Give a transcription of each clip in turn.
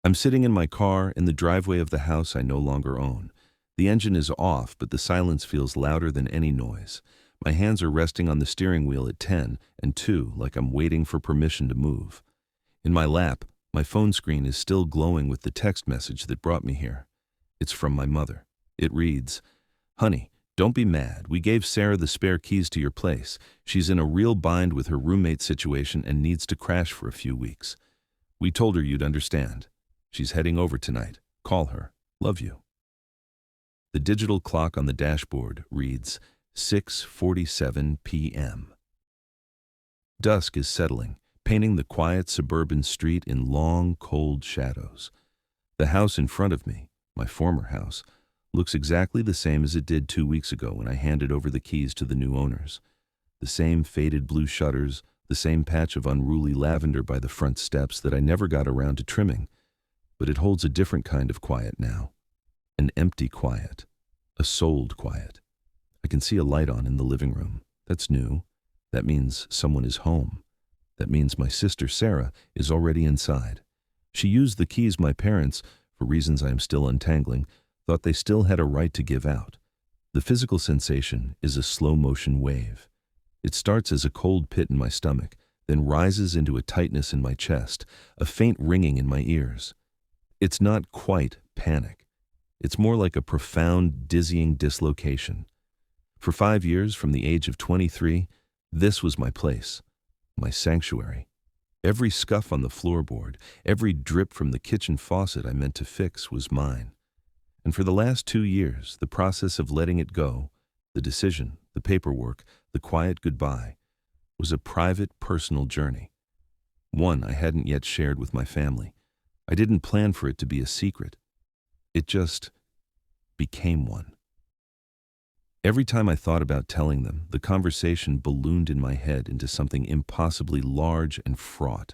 I'm sitting in my car in the driveway of the house I no longer own. The engine is off, but the silence feels louder than any noise. My hands are resting on the steering wheel at 10 and 2, like I'm waiting for permission to move. In my lap, my phone screen is still glowing with the text message that brought me here. It's from my mother. It reads, "Honey, don't be mad. We gave Sarah the spare keys to your place. She's in a real bind with her roommate situation and needs to crash for a few weeks. We told her you'd understand. She's heading over tonight. Call her. Love you." The digital clock on the dashboard reads 6:47 p.m. Dusk is settling, painting the quiet suburban street in long, cold shadows. The house in front of me, my former house, looks exactly the same as it did 2 weeks ago when I handed over the keys to the new owners. The same faded blue shutters, the same patch of unruly lavender by the front steps that I never got around to trimming. But it holds a different kind of quiet now. An empty quiet. A souled quiet. I can see a light on in the living room. That's new. That means someone is home. That means my sister Sarah is already inside. She used the keys my parents, for reasons I am still untangling, thought they still had a right to give out. The physical sensation is a slow-motion wave. It starts as a cold pit in my stomach, then rises into a tightness in my chest, a faint ringing in my ears. It's not quite panic. It's more like a profound, dizzying dislocation. For 5 years, from the age of 23, this was my place, my sanctuary. Every scuff on the floorboard, every drip from the kitchen faucet I meant to fix was mine. And for the last 2 years, the process of letting it go, the decision, the paperwork, the quiet goodbye, was a private, personal journey. One I hadn't yet shared with my family. I didn't plan for it to be a secret. It just became one. Every time I thought about telling them, the conversation ballooned in my head into something impossibly large and fraught.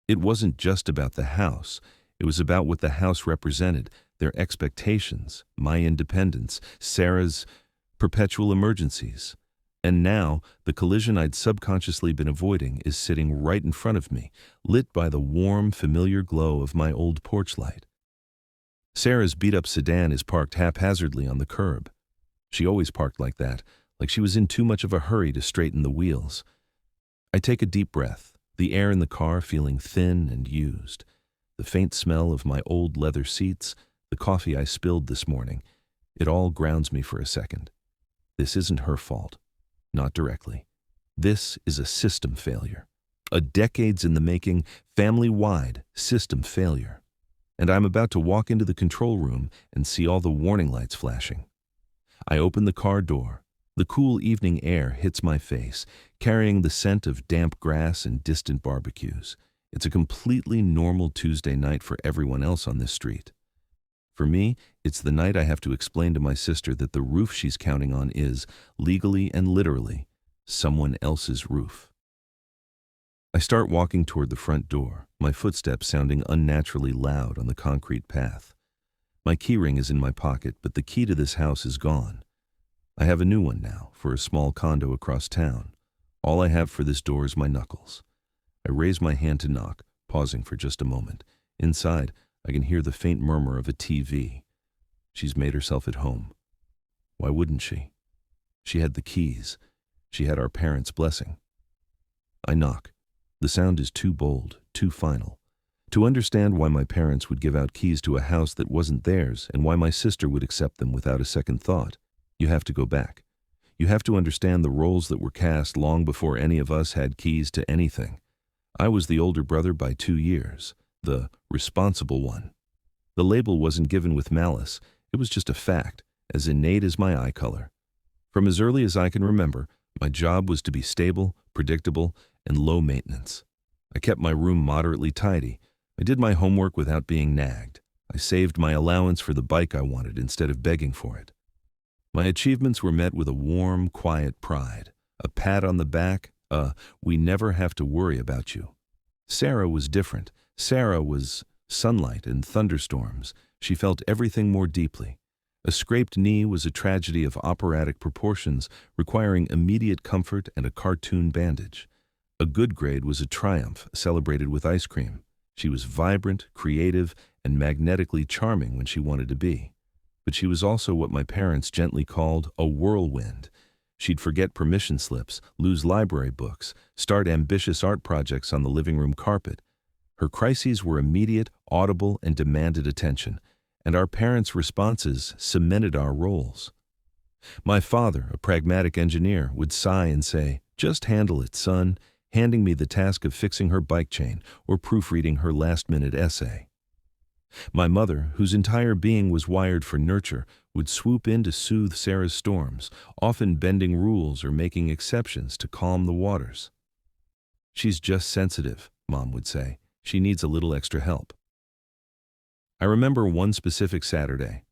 It wasn't just about the house. It was about what the house represented, their expectations, my independence, Sarah's perpetual emergencies. And now, the collision I'd subconsciously been avoiding is sitting right in front of me, lit by the warm, familiar glow of my old porch light. Sarah's beat-up sedan is parked haphazardly on the curb. She always parked like that, like she was in too much of a hurry to straighten the wheels. I take a deep breath, the air in the car feeling thin and used. The faint smell of my old leather seats, the coffee I spilled this morning, it all grounds me for a second. This isn't her fault. Not directly. This is a system failure. A decades in the making, family-wide system failure. And I'm about to walk into the control room and see all the warning lights flashing. I open the car door. The cool evening air hits my face, carrying the scent of damp grass and distant barbecues. It's a completely normal Tuesday night for everyone else on this street. For me, it's the night I have to explain to my sister that the roof she's counting on is, legally and literally, someone else's roof. I start walking toward the front door, my footsteps sounding unnaturally loud on the concrete path. My keyring is in my pocket, but the key to this house is gone. I have a new one now, for a small condo across town. All I have for this door is my knuckles. I raise my hand to knock, pausing for just a moment. Inside, I can hear the faint murmur of a TV. She's made herself at home. Why wouldn't she? She had the keys. She had our parents' blessing. I knock. The sound is too bold, too final. To understand why my parents would give out keys to a house that wasn't theirs and why my sister would accept them without a second thought, you have to go back. You have to understand the roles that were cast long before any of us had keys to anything. I was the older brother by 2 years, the responsible one. The label wasn't given with malice. It was just a fact, as innate as my eye color. From as early as I can remember, my job was to be stable, predictable, and low maintenance. I kept my room moderately tidy. I did my homework without being nagged. I saved my allowance for the bike I wanted instead of begging for it. My achievements were met with a warm, quiet pride, a pat on the back, we never have to worry about you. Sarah was different. Sarah was sunlight and thunderstorms. She felt everything more deeply. A scraped knee was a tragedy of operatic proportions, requiring immediate comfort and a cartoon bandage. A good grade was a triumph, celebrated with ice cream. She was vibrant, creative, and magnetically charming when she wanted to be. But she was also what my parents gently called a whirlwind. She'd forget permission slips, lose library books, start ambitious art projects on the living room carpet. Her crises were immediate, audible, and demanded attention, and our parents' responses cemented our roles. My father, a pragmatic engineer, would sigh and say, "Just handle it, son," handing me the task of fixing her bike chain or proofreading her last-minute essay. My mother, whose entire being was wired for nurture, would swoop in to soothe Sarah's storms, often bending rules or making exceptions to calm the waters. "She's just sensitive," Mom would say. "She needs a little extra help." I remember one specific Saturday.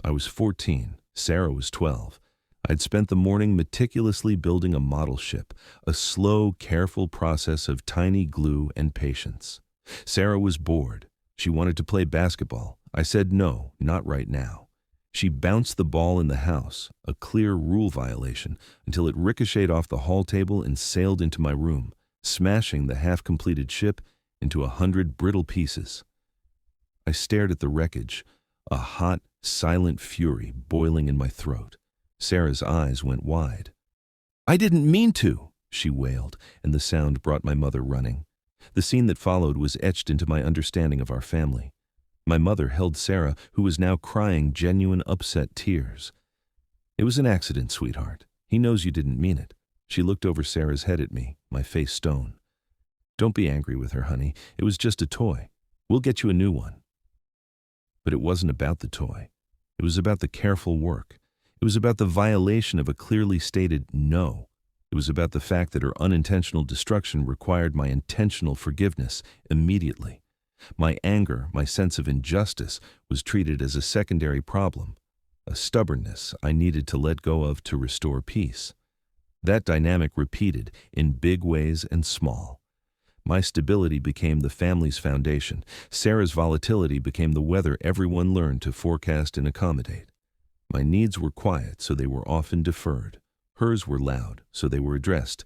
I was 14, Sarah was 12. I'd spent the morning meticulously building a model ship, a slow, careful process of tiny glue and patience. Sarah was bored. She wanted to play basketball. I said no, not right now. She bounced the ball in the house, a clear rule violation, until it ricocheted off the hall table and sailed into my room, smashing the half-completed ship into 100 brittle pieces. I stared at the wreckage, a hot, silent fury boiling in my throat. Sarah's eyes went wide. "I didn't mean to," she wailed, and the sound brought my mother running. The scene that followed was etched into my understanding of our family. My mother held Sarah, who was now crying genuine upset tears. "It was an accident, sweetheart. He knows you didn't mean it." She looked over Sarah's head at me, my face stone. "Don't be angry with her, honey. It was just a toy. We'll get you a new one." But it wasn't about the toy. It was about the careful work. It was about the violation of a clearly stated no. It was about the fact that her unintentional destruction required my intentional forgiveness immediately. My anger, my sense of injustice, was treated as a secondary problem, a stubbornness I needed to let go of to restore peace. That dynamic repeated in big ways and small. My stability became the family's foundation. Sarah's volatility became the weather everyone learned to forecast and accommodate. My needs were quiet, so they were often deferred. Hers were loud, so they were addressed.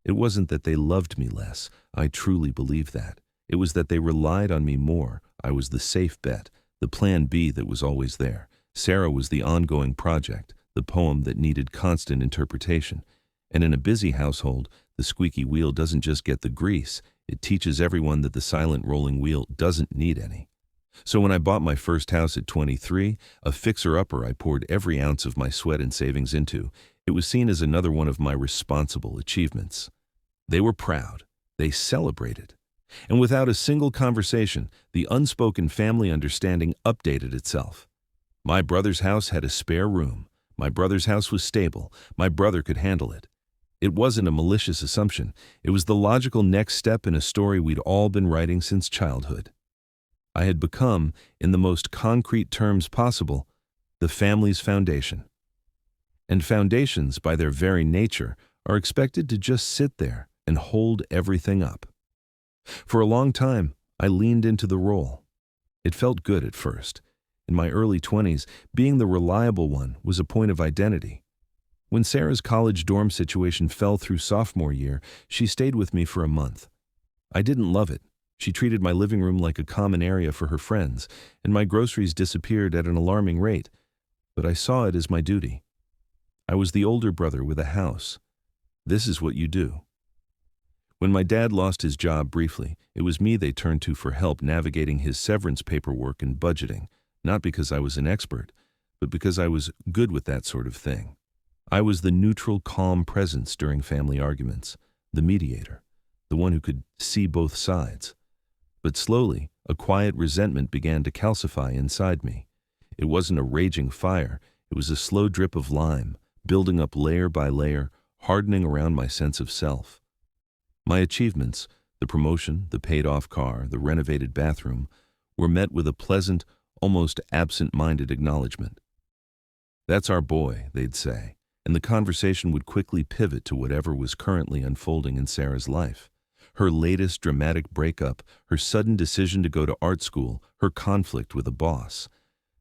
It wasn't that they loved me less. I truly believed that. It was that they relied on me more. I was the safe bet, the plan B that was always there. Sarah was the ongoing project, the poem that needed constant interpretation. And in a busy household, the squeaky wheel doesn't just get the grease, it teaches everyone that the silent rolling wheel doesn't need any. So when I bought my first house at 23, a fixer-upper I poured every ounce of my sweat and savings into, it was seen as another one of my responsible achievements. They were proud. They celebrated. And without a single conversation, the unspoken family understanding updated itself. My brother's house had a spare room. My brother's house was stable. My brother could handle it. It wasn't a malicious assumption. It was the logical next step in a story we'd all been writing since childhood. I had become, in the most concrete terms possible, the family's foundation. And foundations, by their very nature, are expected to just sit there and hold everything up. For a long time, I leaned into the role. It felt good at first. In my early 20s, being the reliable one was a point of identity. When Sarah's college dorm situation fell through sophomore year, she stayed with me for a month. I didn't love it. She treated my living room like a common area for her friends, and my groceries disappeared at an alarming rate. But I saw it as my duty. I was the older brother with a house. This is what you do. When my dad lost his job briefly, it was me they turned to for help navigating his severance paperwork and budgeting, not because I was an expert, but because I was good with that sort of thing. I was the neutral, calm presence during family arguments, the mediator, the one who could see both sides. But slowly, a quiet resentment began to calcify inside me. It wasn't a raging fire, it was a slow drip of lime, building up layer by layer, hardening around my sense of self. My achievements, the promotion, the paid-off car, the renovated bathroom, were met with a pleasant, almost absent-minded acknowledgement. "That's our boy," they'd say, and the conversation would quickly pivot to whatever was currently unfolding in Sarah's life. Her latest dramatic breakup, her sudden decision to go to art school, her conflict with a boss.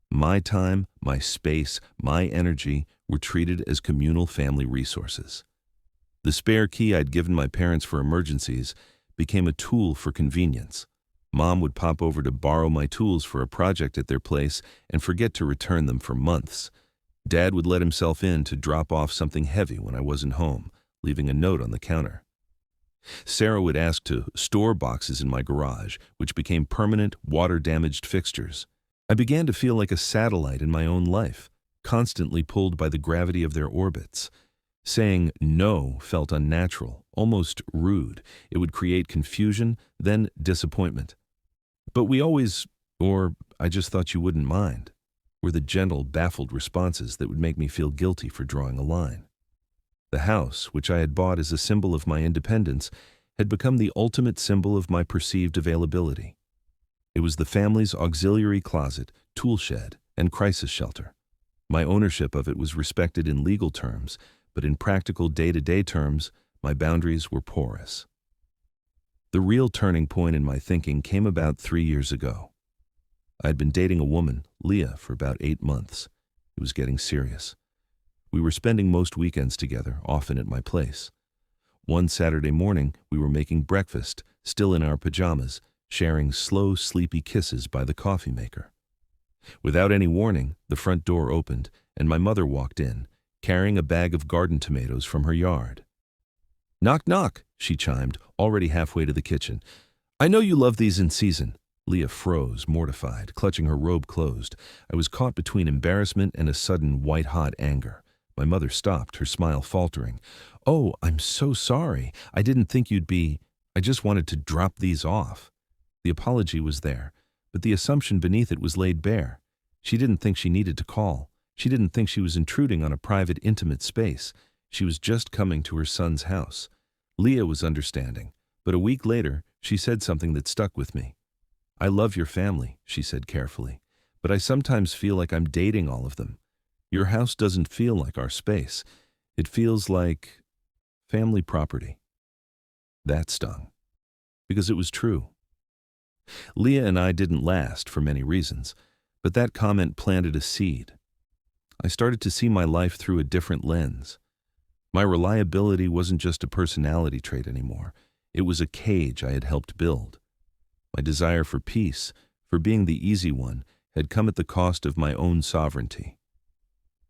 My time, my space, my energy were treated as communal family resources. The spare key I'd given my parents for emergencies became a tool for convenience. Mom would pop over to borrow my tools for a project at their place and forget to return them for months. Dad would let himself in to drop off something heavy when I wasn't home, leaving a note on the counter. Sarah would ask to store boxes in my garage, which became permanent, water-damaged fixtures. I began to feel like a satellite in my own life, constantly pulled by the gravity of their orbits. Saying no felt unnatural, almost rude. It would create confusion, then disappointment. But we always, or I just thought you wouldn't mind, were the gentle, baffled responses that would make me feel guilty for drawing a line. The house, which I had bought as a symbol of my independence, had become the ultimate symbol of my perceived availability. It was the family's auxiliary closet, tool shed, and crisis shelter. My ownership of it was respected in legal terms, but in practical day-to-day terms, my boundaries were porous. The real turning point in my thinking came about 3 years ago. I had been dating a woman, Leah, for about 8 months. It was getting serious. We were spending most weekends together, often at my place. One Saturday morning, we were making breakfast, still in our pajamas, sharing slow, sleepy kisses by the coffee maker. Without any warning, the front door opened, and my mother walked in, carrying a bag of garden tomatoes from her yard. "Knock, knock," she chimed, already halfway to the kitchen. "I know you love these in season." Leah froze, mortified, clutching her robe closed. I was caught between embarrassment and a sudden white-hot anger. My mother stopped, her smile faltering. "Oh, I'm so sorry. I didn't think you'd be. I just wanted to drop these off." The apology was there, but the assumption beneath it was laid bare. She didn't think she needed to call. She didn't think she was intruding on a private, intimate space. She was just coming to her son's house. Leah was understanding, but a week later, she said something that stuck with me. "I love your family," she said carefully, "but I sometimes feel like I'm dating all of them. Your house doesn't feel like our space. It feels like family property." That stung, because it was true. Leah and I didn't last for many reasons, but that comment planted a seed. I started to see my life through a different lens. My reliability wasn't just a personality trait anymore. It was a cage I had helped build. My desire for peace, for being the easy one, had come at the cost of my own sovereignty.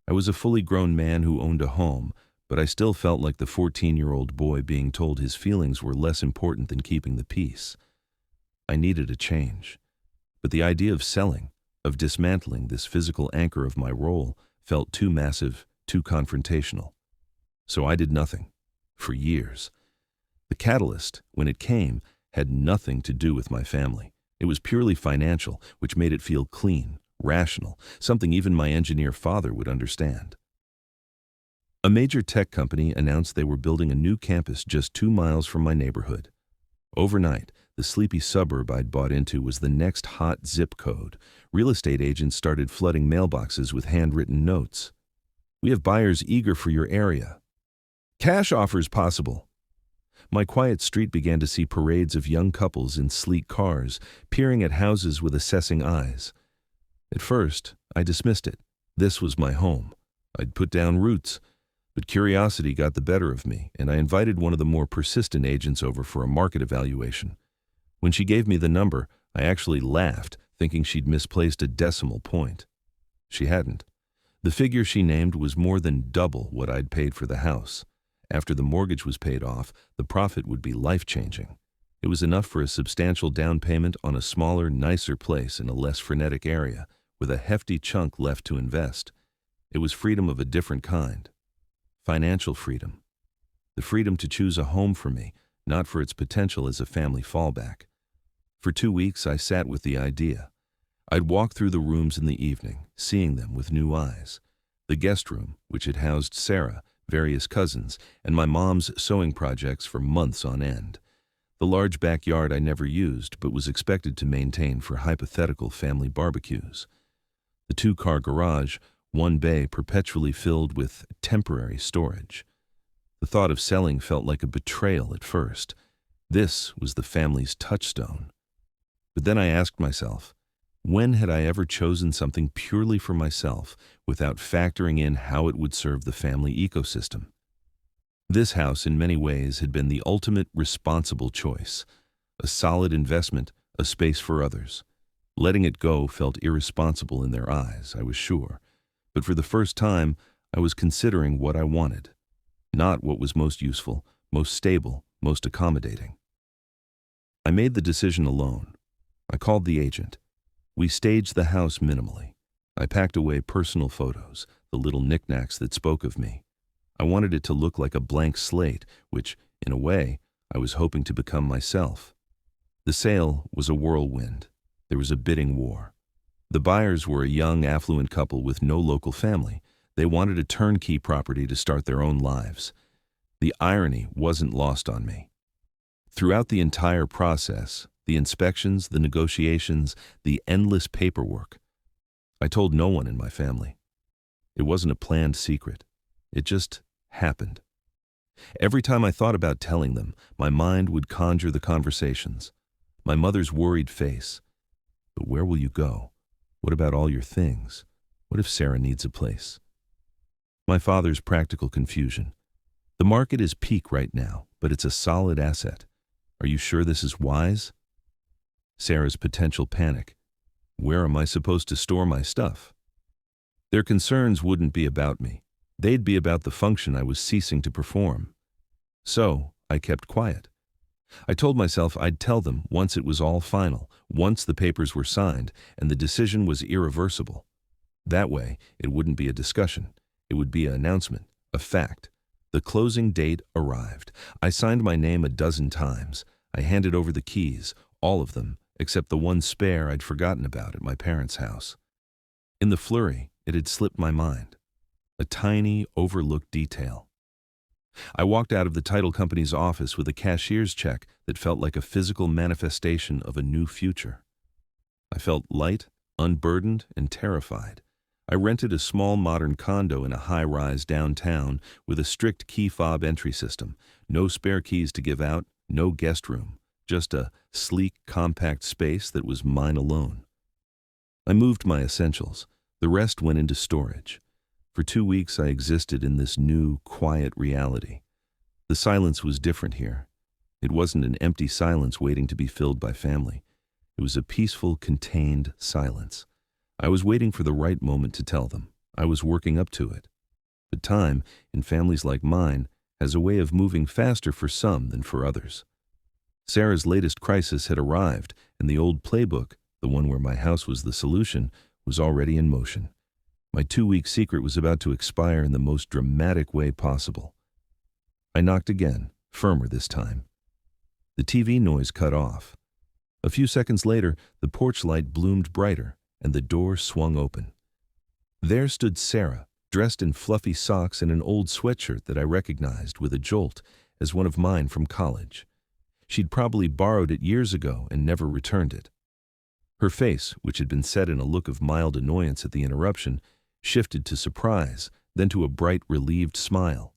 I was a fully grown man who owned a home, but I still felt like the 14-year-old boy being told his feelings were less important than keeping the peace. I needed a change. But the idea of selling, of dismantling this physical anchor of my role, felt too massive, too confrontational. So I did nothing, for years. The catalyst, when it came, had nothing to do with my family. It was purely financial, which made it feel clean, rational, something even my engineer father would understand. A major tech company announced they were building a new campus just 2 miles from my neighborhood. Overnight, the sleepy suburb I'd bought into was the next hot zip code. Real estate agents started flooding mailboxes with handwritten notes. "We have buyers eager for your area. Cash offers possible." My quiet street began to see parades of young couples in sleek cars, peering at houses with assessing eyes. At first, I dismissed it. This was my home. I'd put down roots. But curiosity got the better of me, and I invited one of the more persistent agents over for a market evaluation. When she gave me the number, I actually laughed, thinking she'd misplaced a decimal point. She hadn't. The figure she named was more than double what I'd paid for the house. After the mortgage was paid off, the profit would be life-changing. It was enough for a substantial down payment on a smaller, nicer place in a less frenetic area, with a hefty chunk left to invest. It was freedom of a different kind. Financial freedom. The freedom to choose a home for me, not for its potential as a family fallback. For 2 weeks, I sat with the idea. I'd walk through the rooms in the evening, seeing them with new eyes. The guest room, which had housed Sarah, various cousins, and my mom's sewing projects for months on end. The large backyard I never used, but was expected to maintain for hypothetical family barbecues. The 2-car garage, one bay perpetually filled with temporary storage. The thought of selling felt like a betrayal at first. This was the family's touchstone. But then I asked myself, when had I ever chosen something purely for myself without factoring in how it would serve the family ecosystem? This house, in many ways, had been the ultimate responsible choice, a solid investment, a space for others. Letting it go felt irresponsible in their eyes, I was sure. But for the first time, I was considering what I wanted, not what was most useful, most stable, most accommodating. I made the decision alone. I called the agent. We staged the house minimally. I packed away personal photos, the little knickknacks that spoke of me. I wanted it to look like a blank slate, which, in a way, I was hoping to become myself. The sale was a whirlwind. There was a bidding war. The buyers were a young, affluent couple with no local family. They wanted a turnkey property to start their own lives. The irony wasn't lost on me. Throughout the entire process, the inspections, the negotiations, the endless paperwork, I told no one in my family. It wasn't a planned secret. It just happened. Every time I thought about telling them, my mind would conjure the conversations. My mother's worried face. But where will you go? What about all your things? What if Sarah needs a place? My father's practical confusion. The market is peak right now, but it's a solid asset. Are you sure this is wise? Sarah's potential panic. Where am I supposed to store my stuff? Their concerns wouldn't be about me. They'd be about the function I was ceasing to perform. So, I kept quiet. I told myself I'd tell them once it was all final, once the papers were signed, and the decision was irreversible. That way, it wouldn't be a discussion. It would be an announcement, a fact. The closing date arrived. I signed my name a dozen times. I handed over the keys, all of them, except the one spare I'd forgotten about at my parents' house. In the flurry, it had slipped my mind. A tiny, overlooked detail. I walked out of the title company's office with a cashier's check that felt like a physical manifestation of a new future. I felt light, unburdened, and terrified. I rented a small modern condo in a high-rise downtown with a strict key fob entry system, no spare keys to give out, no guest room, just a sleek, compact space that was mine alone. I moved my essentials. The rest went into storage. For 2 weeks I existed in this new, quiet reality. The silence was different here. It wasn't an empty silence waiting to be filled by family. It was a peaceful, contained silence. I was waiting for the right moment to tell them. I was working up to it. But time, in families like mine, has a way of moving faster for some than for others. Sarah's latest crisis had arrived, and the old playbook, the one where my house was the solution, was already in motion. My 2-week secret was about to expire in the most dramatic way possible. I knocked again, firmer this time. The TV noise cut off. A few seconds later, the porch light bloomed brighter, and the door swung open. There stood Sarah, dressed in fluffy socks and an old sweatshirt that I recognized with a jolt as one of mine from college. She'd probably borrowed it years ago and never returned it. Her face, which had been set in a look of mild annoyance at the interruption, shifted to surprise, then to a bright, relieved smile.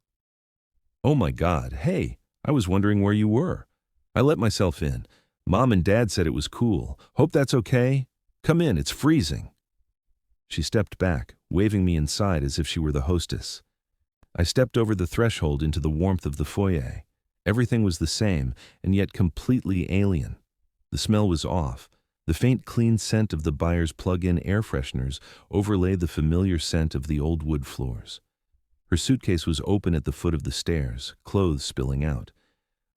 "Oh my God, hey, I was wondering where you were. I let myself in. Mom and Dad said it was cool. Hope that's okay? Come in, it's freezing." She stepped back, waving me inside as if she were the hostess. I stepped over the threshold into the warmth of the foyer. Everything was the same, and yet completely alien. The smell was off. The faint, clean scent of the buyer's plug-in air fresheners overlaid the familiar scent of the old wood floors. Her suitcase was open at the foot of the stairs, clothes spilling out.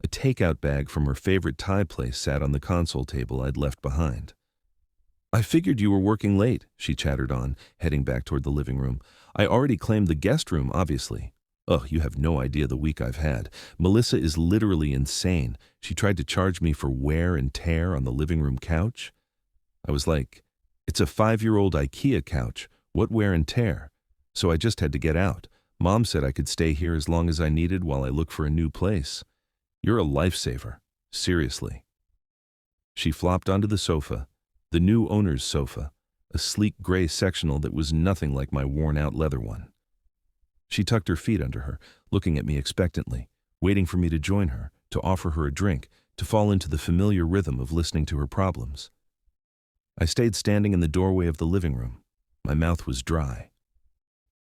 A takeout bag from her favorite Thai place sat on the console table I'd left behind. "I figured you were working late," she chattered on, heading back toward the living room. "I already claimed the guest room, obviously. Ugh, you have no idea the week I've had. Melissa is literally insane. She tried to charge me for wear and tear on the living room couch." I was like, "It's a 5-year-old IKEA couch. What wear and tear?" So I just had to get out. Mom said I could stay here as long as I needed while I look for a new place. You're a lifesaver. Seriously. She flopped onto the sofa, the new owner's sofa, a sleek gray sectional that was nothing like my worn-out leather one. She tucked her feet under her, looking at me expectantly, waiting for me to join her, to offer her a drink, to fall into the familiar rhythm of listening to her problems. I stayed standing in the doorway of the living room. My mouth was dry.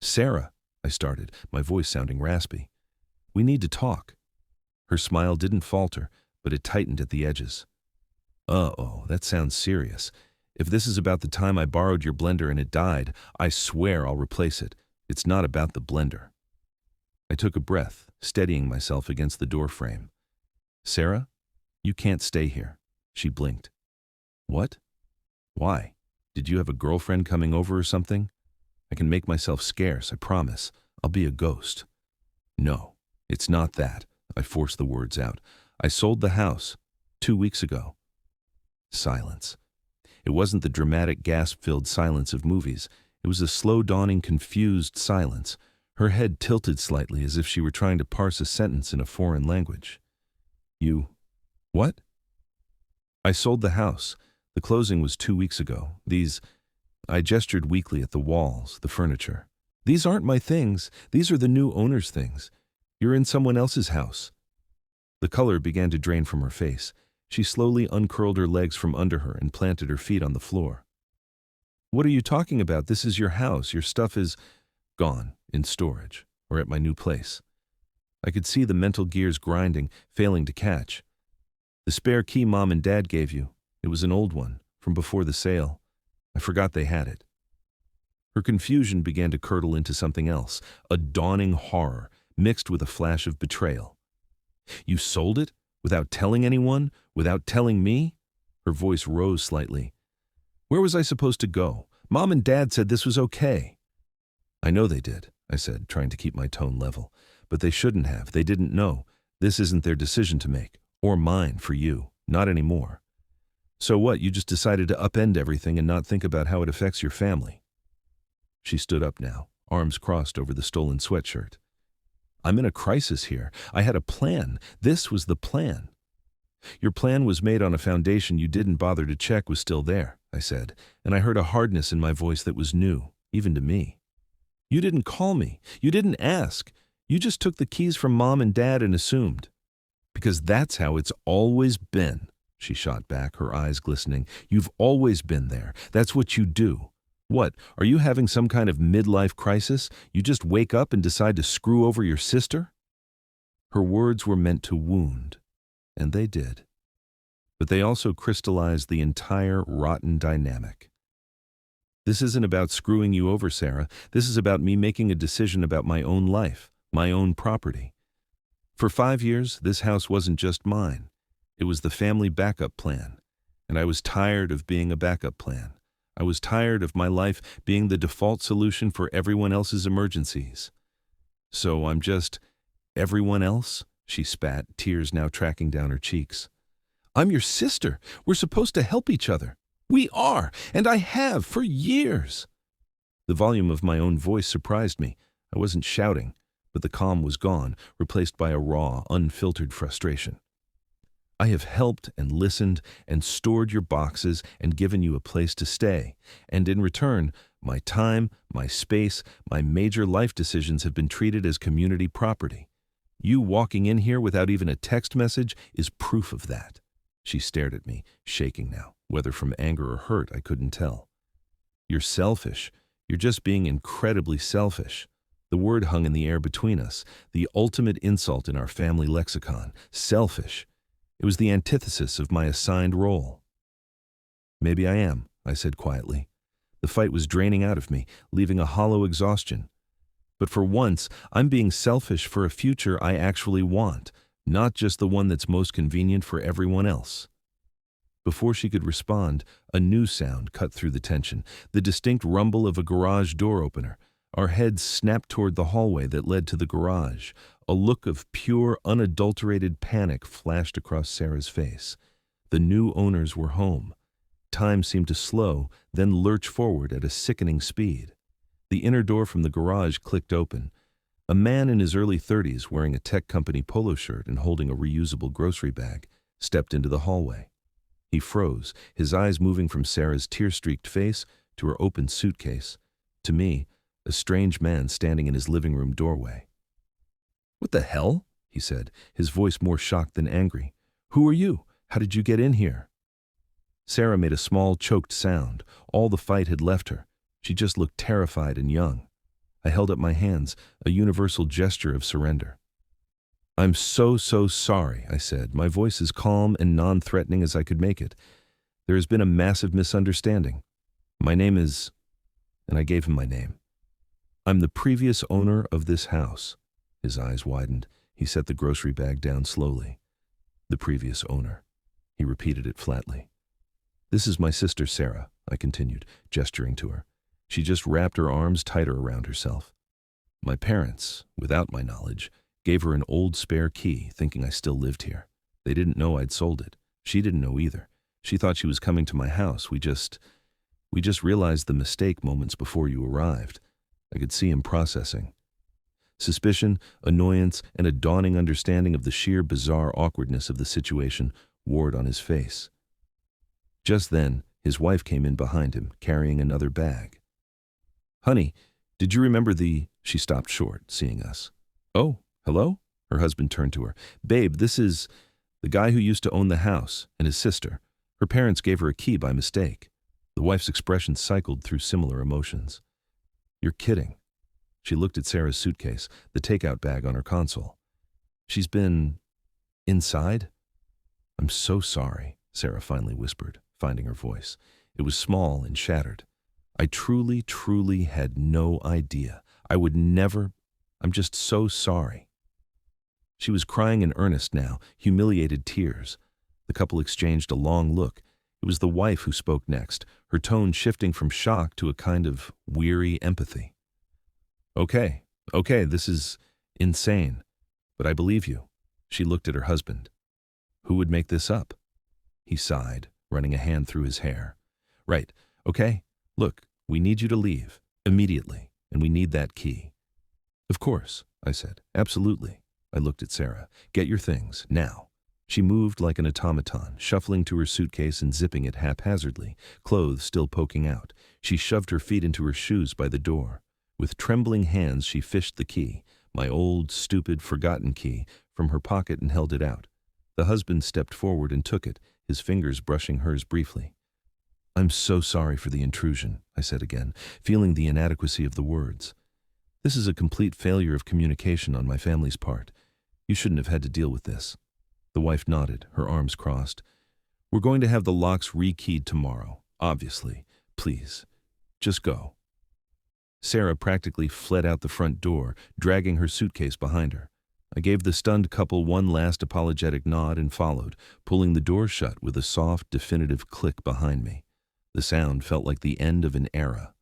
"Sarah," I started, my voice sounding raspy. "We need to talk." Her smile didn't falter, but it tightened at the edges. Uh-oh, that sounds serious. If this is about the time I borrowed your blender and it died, I swear I'll replace it. It's not about the blender. I took a breath, steadying myself against the door frame. Sarah, you can't stay here. She blinked. What? Why? Did you have a girlfriend coming over or something? I can make myself scarce, I promise. I'll be a ghost. No, it's not that. I forced the words out. I sold the house 2 weeks ago. Silence. It wasn't the dramatic gasp-filled silence of movies. It was a slow-dawning, confused silence, her head tilted slightly as if she were trying to parse a sentence in a foreign language. You... what? I sold the house. The closing was 2 weeks ago. I gestured weakly at the walls, the furniture. These aren't my things. These are the new owner's things. You're in someone else's house. The color began to drain from her face. She slowly uncurled her legs from under her and planted her feet on the floor. What are you talking about? This is your house. Your stuff is gone, in storage, or at my new place. I could see the mental gears grinding, failing to catch. The spare key Mom and Dad gave you. It was an old one, from before the sale. I forgot they had it. Her confusion began to curdle into something else, a dawning horror, mixed with a flash of betrayal. You sold it? Without telling anyone? Without telling me? Her voice rose slightly. Where was I supposed to go? Mom and Dad said this was okay. I know they did, I said, trying to keep my tone level. But they shouldn't have. They didn't know. This isn't their decision to make. Or mine, for you. Not anymore. So what, you just decided to upend everything and not think about how it affects your family? She stood up now, arms crossed over the stolen sweatshirt. I'm in a crisis here. I had a plan. This was the plan. Your plan was made on a foundation you didn't bother to check was still there, I said, and I heard a hardness in my voice that was new, even to me. You didn't call me. You didn't ask. You just took the keys from Mom and Dad and assumed. Because that's how it's always been, she shot back, her eyes glistening. You've always been there. That's what you do. What, are you having some kind of midlife crisis? You just wake up and decide to screw over your sister? Her words were meant to wound, and they did. But they also crystallized the entire rotten dynamic. This isn't about screwing you over, Sarah. This is about me making a decision about my own life, my own property. For 5 years, this house wasn't just mine. It was the family backup plan, and I was tired of being a backup plan. I was tired of my life being the default solution for everyone else's emergencies. So I'm just everyone else? She spat, tears now tracking down her cheeks. I'm your sister. We're supposed to help each other. We are, and I have for years. The volume of my own voice surprised me. I wasn't shouting, but the calm was gone, replaced by a raw, unfiltered frustration. I have helped and listened and stored your boxes and given you a place to stay. And in return, my time, my space, my major life decisions have been treated as community property. You walking in here without even a text message is proof of that. She stared at me, shaking now. Whether from anger or hurt, I couldn't tell. You're selfish. You're just being incredibly selfish. The word hung in the air between us, the ultimate insult in our family lexicon. Selfish. It was the antithesis of my assigned role. Maybe I am, I said quietly. The fight was draining out of me, leaving a hollow exhaustion. But for once, I'm being selfish for a future I actually want, not just the one that's most convenient for everyone else. Before she could respond, a new sound cut through the tension, the distinct rumble of a garage door opener. Our heads snapped toward the hallway that led to the garage. A look of pure, unadulterated panic flashed across Sarah's face. The new owners were home. Time seemed to slow, then lurch forward at a sickening speed. The inner door from the garage clicked open. A man in his early 30s, wearing a tech company polo shirt and holding a reusable grocery bag, stepped into the hallway. He froze, his eyes moving from Sarah's tear-streaked face to her open suitcase. To me, a strange man standing in his living room doorway. What the hell? He said, his voice more shocked than angry. Who are you? How did you get in here? Sarah made a small, choked sound. All the fight had left her. She just looked terrified and young. I held up my hands, a universal gesture of surrender. I'm so sorry, I said, my voice as calm and non-threatening as I could make it. There has been a massive misunderstanding. My name is, and I gave him my name. I'm the previous owner of this house. His eyes widened. He set the grocery bag down slowly. The previous owner. He repeated it flatly. This is my sister Sarah, I continued, gesturing to her. She just wrapped her arms tighter around herself. My parents, without my knowledge, gave her an old spare key, thinking I still lived here. They didn't know I'd sold it. She didn't know either. She thought she was coming to my house. We just realized the mistake moments before you arrived. I could see him processing. Suspicion, annoyance, and a dawning understanding of the sheer bizarre awkwardness of the situation warred on his face. Just then, his wife came in behind him, carrying another bag. Honey, did you remember the... She stopped short, seeing us. Oh, hello? Her husband turned to her. Babe, this is the guy who used to own the house, and his sister. Her parents gave her a key by mistake. The wife's expression cycled through similar emotions. You're kidding. She looked at Sarah's suitcase, the takeout bag on her console. She's been... inside? I'm so sorry, Sarah finally whispered, finding her voice. It was small and shattered. I truly, truly had no idea. I would never... I'm just so sorry. She was crying in earnest now, humiliated tears. The couple exchanged a long look. It was the wife who spoke next, her tone shifting from shock to a kind of weary empathy. Okay, this is insane, but I believe you. She looked at her husband. Who would make this up? He sighed, running a hand through his hair. Right, okay, look, we need you to leave, immediately, and we need that key. Of course, I said, absolutely. I looked at Sarah. Get your things, now. She moved like an automaton, shuffling to her suitcase and zipping it haphazardly, clothes still poking out. She shoved her feet into her shoes by the door. With trembling hands she fished the key, my old, stupid, forgotten key, from her pocket and held it out. The husband stepped forward and took it, his fingers brushing hers briefly. I'm so sorry for the intrusion, I said again, feeling the inadequacy of the words. This is a complete failure of communication on my family's part. You shouldn't have had to deal with this. The wife nodded, her arms crossed. We're going to have the locks rekeyed tomorrow, obviously. Please, just go. Sarah practically fled out the front door, dragging her suitcase behind her. I gave the stunned couple one last apologetic nod and followed, pulling the door shut with a soft, definitive click behind me. The sound felt like the end of an era.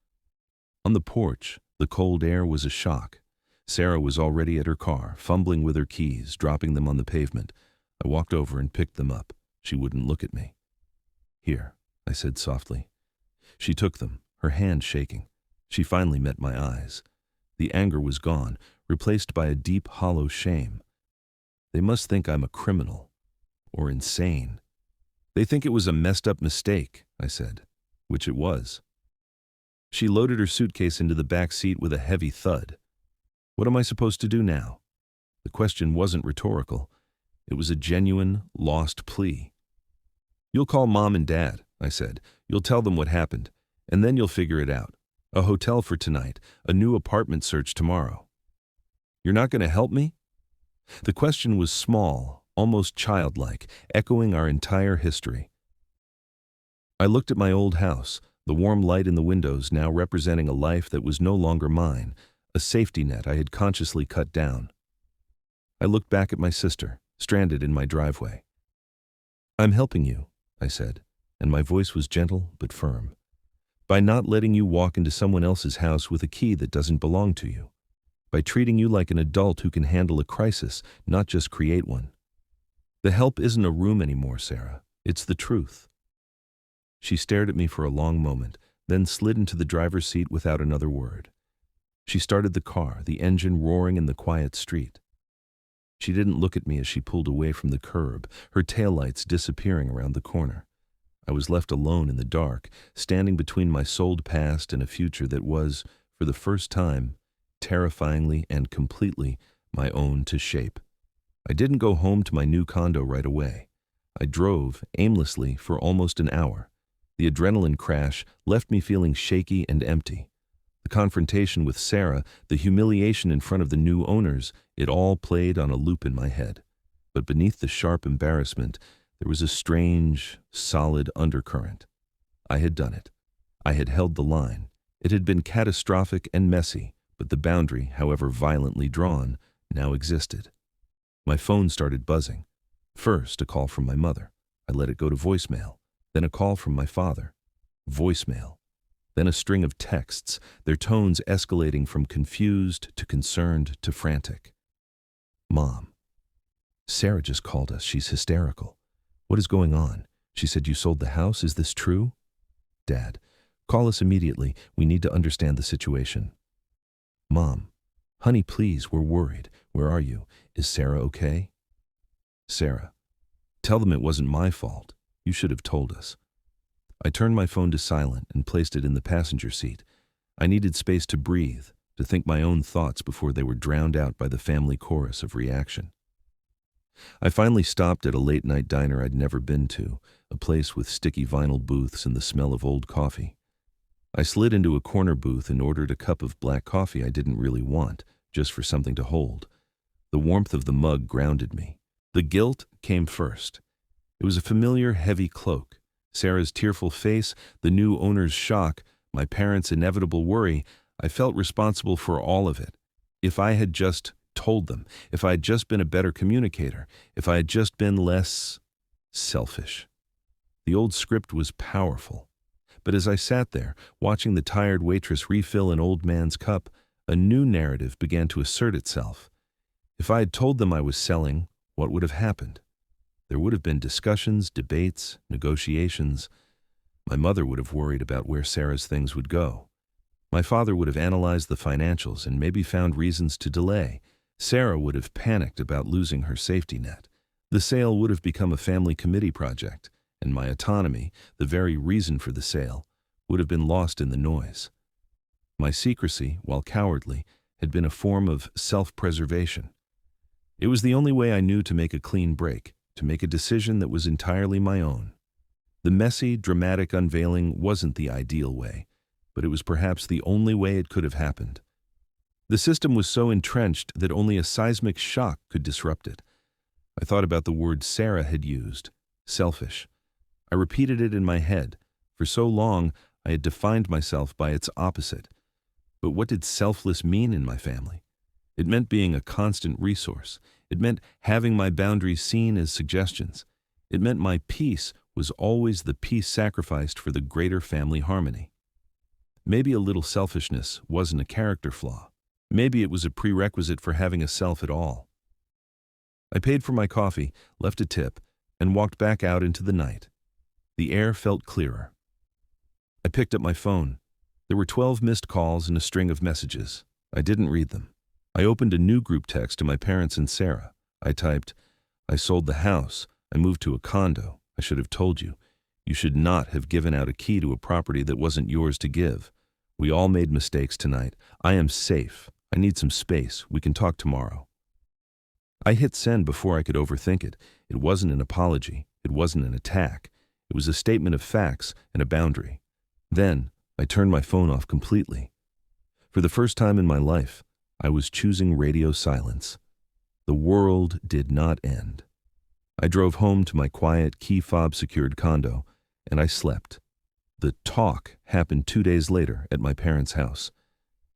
On the porch, the cold air was a shock. Sarah was already at her car, fumbling with her keys, dropping them on the pavement. I walked over and picked them up. She wouldn't look at me. Here, I said softly. She took them, her hand shaking. She finally met my eyes. The anger was gone, replaced by a deep, hollow shame. They must think I'm a criminal, or insane. They think it was a messed up mistake, I said, which it was. She loaded her suitcase into the back seat with a heavy thud. What am I supposed to do now? The question wasn't rhetorical. It was a genuine, lost plea. You'll call Mom and Dad, I said. You'll tell them what happened, and then you'll figure it out. A hotel for tonight, a new apartment search tomorrow. You're not going to help me? The question was small, almost childlike, echoing our entire history. I looked at my old house, the warm light in the windows now representing a life that was no longer mine, a safety net I had consciously cut down. I looked back at my sister, stranded in my driveway. I'm helping you, I said, and my voice was gentle but firm. By not letting you walk into someone else's house with a key that doesn't belong to you. By treating you like an adult who can handle a crisis, not just create one. The help isn't a room anymore, Sarah. It's the truth. She stared at me for a long moment, then slid into the driver's seat without another word. She started the car, the engine roaring in the quiet street. She didn't look at me as she pulled away from the curb, her taillights disappearing around the corner. I was left alone in the dark, standing between my souled past and a future that was, for the first time, terrifyingly and completely my own to shape. I didn't go home to my new condo right away. I drove, aimlessly, for almost an hour. The adrenaline crash left me feeling shaky and empty. The confrontation with Sarah, the humiliation in front of the new owners, it all played on a loop in my head. But beneath the sharp embarrassment, There was a strange, solid undercurrent. I had done it. I had held the line. It had been catastrophic and messy, but the boundary, however violently drawn, now existed. My phone started buzzing. First, a call from my mother. I let it go to voicemail. Then a call from my father. Voicemail. Then a string of texts, their tones escalating from confused to concerned to frantic. Mom. Sarah just called us. She's hysterical. What is going on? She said you sold the house. Is this true? Dad. Call us immediately. We need to understand the situation. Mom. Honey, please, we're worried. Where are you? Is Sarah okay? Sarah. Tell them it wasn't my fault. You should have told us. I turned my phone to silent and placed it in the passenger seat. I needed space to breathe, to think my own thoughts before they were drowned out by the family chorus of reaction. I finally stopped at a late-night diner I'd never been to, a place with sticky vinyl booths and the smell of old coffee. I slid into a corner booth and ordered a cup of black coffee I didn't really want, just for something to hold. The warmth of the mug grounded me. The guilt came first. It was a familiar, heavy cloak. Sarah's tearful face, the new owner's shock, my parents' inevitable worry. I felt responsible for all of it. If I had just told them, if I had just been a better communicator, if I had just been less selfish. The old script was powerful. But as I sat there, watching the tired waitress refill an old man's cup, a new narrative began to assert itself. If I had told them I was selling, what would have happened? There would have been discussions, debates, negotiations. My mother would have worried about where Sarah's things would go. My father would have analyzed the financials and maybe found reasons to delay. Sarah would have panicked about losing her safety net. The sale would have become a family committee project, and my autonomy, the very reason for the sale, would have been lost in the noise. My secrecy, while cowardly, had been a form of self-preservation. It was the only way I knew to make a clean break, to make a decision that was entirely my own. The messy, dramatic unveiling wasn't the ideal way, but it was perhaps the only way it could have happened. The system was so entrenched that only a seismic shock could disrupt it. I thought about the word Sarah had used, selfish. I repeated it in my head. For so long, I had defined myself by its opposite. But what did selfless mean in my family? It meant being a constant resource. It meant having my boundaries seen as suggestions. It meant my peace was always the peace sacrificed for the greater family harmony. Maybe a little selfishness wasn't a character flaw. Maybe it was a prerequisite for having a self at all. I paid for my coffee, left a tip, and walked back out into the night. The air felt clearer. I picked up my phone. There were 12 missed calls and a string of messages. I didn't read them. I opened a new group text to my parents and Sarah. I typed, I sold the house. I moved to a condo. I should have told you. You should not have given out a key to a property that wasn't yours to give. We all made mistakes tonight. I am safe. I need some space. We can talk tomorrow. I hit send before I could overthink it. It wasn't an apology. It wasn't an attack. It was a statement of facts and a boundary. Then, I turned my phone off completely. For the first time in my life, I was choosing radio silence. The world did not end. I drove home to my quiet, key-fob-secured condo, and I slept. The talk happened 2 days later at my parents' house.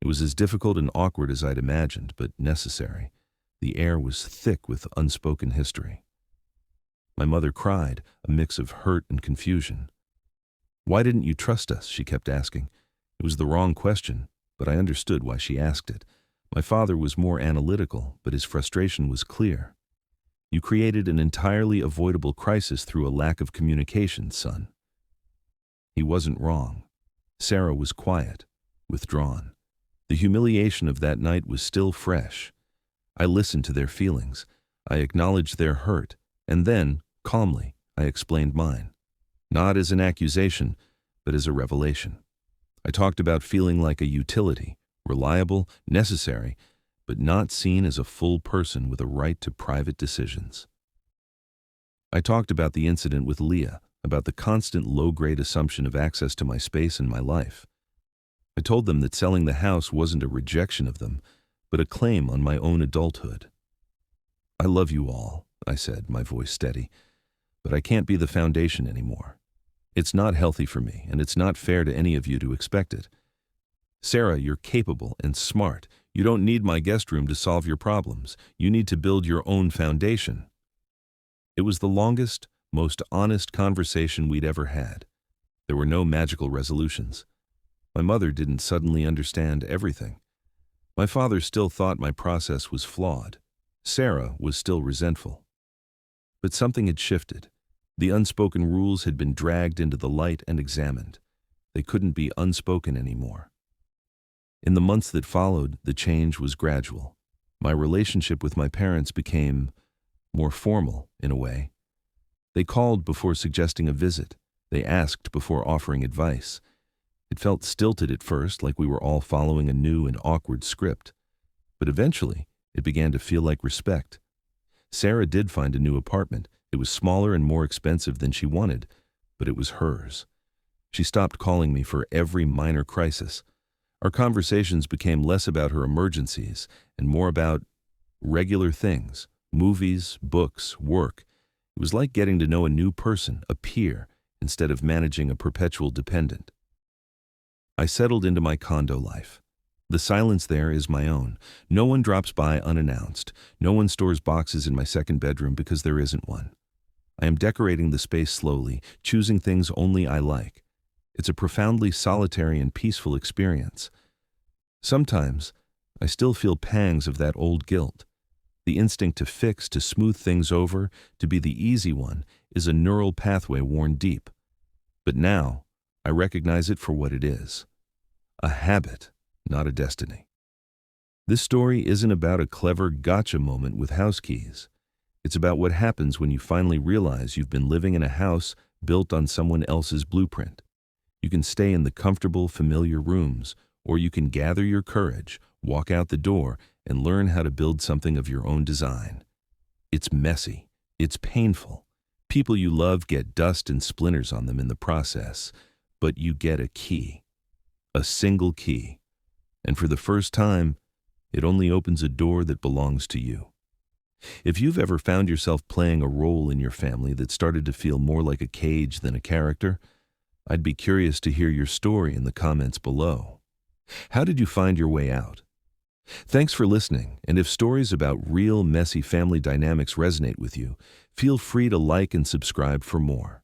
It was as difficult and awkward as I'd imagined, but necessary. The air was thick with unspoken history. My mother cried, a mix of hurt and confusion. Why didn't you trust us? She kept asking. It was the wrong question, but I understood why she asked it. My father was more analytical, but his frustration was clear. You created an entirely avoidable crisis through a lack of communication, son. He wasn't wrong. Sarah was quiet, withdrawn. The humiliation of that night was still fresh. I listened to their feelings. I acknowledged their hurt, and then, calmly, I explained mine. Not as an accusation, but as a revelation. I talked about feeling like a utility, reliable, necessary, but not seen as a full person with a right to private decisions. I talked about the incident with Leah, about the constant low-grade assumption of access to my space and my life. I told them that selling the house wasn't a rejection of them, but a claim on my own adulthood. I love you all, I said, my voice steady, but I can't be the foundation anymore. It's not healthy for me, and it's not fair to any of you to expect it. Sarah, you're capable and smart. You don't need my guest room to solve your problems. You need to build your own foundation. It was the longest, most honest conversation we'd ever had. There were no magical resolutions. My mother didn't suddenly understand everything. My father still thought my process was flawed. Sarah was still resentful. But something had shifted. The unspoken rules had been dragged into the light and examined. They couldn't be unspoken anymore. In the months that followed, the change was gradual. My relationship with my parents became more formal, in a way. They called before suggesting a visit. They asked before offering advice. It felt stilted at first, like we were all following a new and awkward script. But eventually, it began to feel like respect. Sarah did find a new apartment. It was smaller and more expensive than she wanted, but it was hers. She stopped calling me for every minor crisis. Our conversations became less about her emergencies and more about regular things, movies, books, work. It was like getting to know a new person, a peer, instead of managing a perpetual dependent. I settled into my condo life. The silence there is my own. No one drops by unannounced. No one stores boxes in my second bedroom because there isn't one. I am decorating the space slowly, choosing things only I like. It's a profoundly solitary and peaceful experience. Sometimes, I still feel pangs of that old guilt. The instinct to fix, to smooth things over, to be the easy one, is a neural pathway worn deep. But now, I recognize it for what it is. A habit, not a destiny. This story isn't about a clever gotcha moment with house keys. It's about what happens when you finally realize you've been living in a house built on someone else's blueprint. You can stay in the comfortable, familiar rooms, or you can gather your courage, walk out the door, and learn how to build something of your own design. It's messy. It's painful. People you love get dust and splinters on them in the process, but you get a key. A single key. And for the first time, it only opens a door that belongs to you. If you've ever found yourself playing a role in your family that started to feel more like a cage than a character, I'd be curious to hear your story in the comments below. How did you find your way out? Thanks for listening, and if stories about real, messy family dynamics resonate with you, feel free to like and subscribe for more.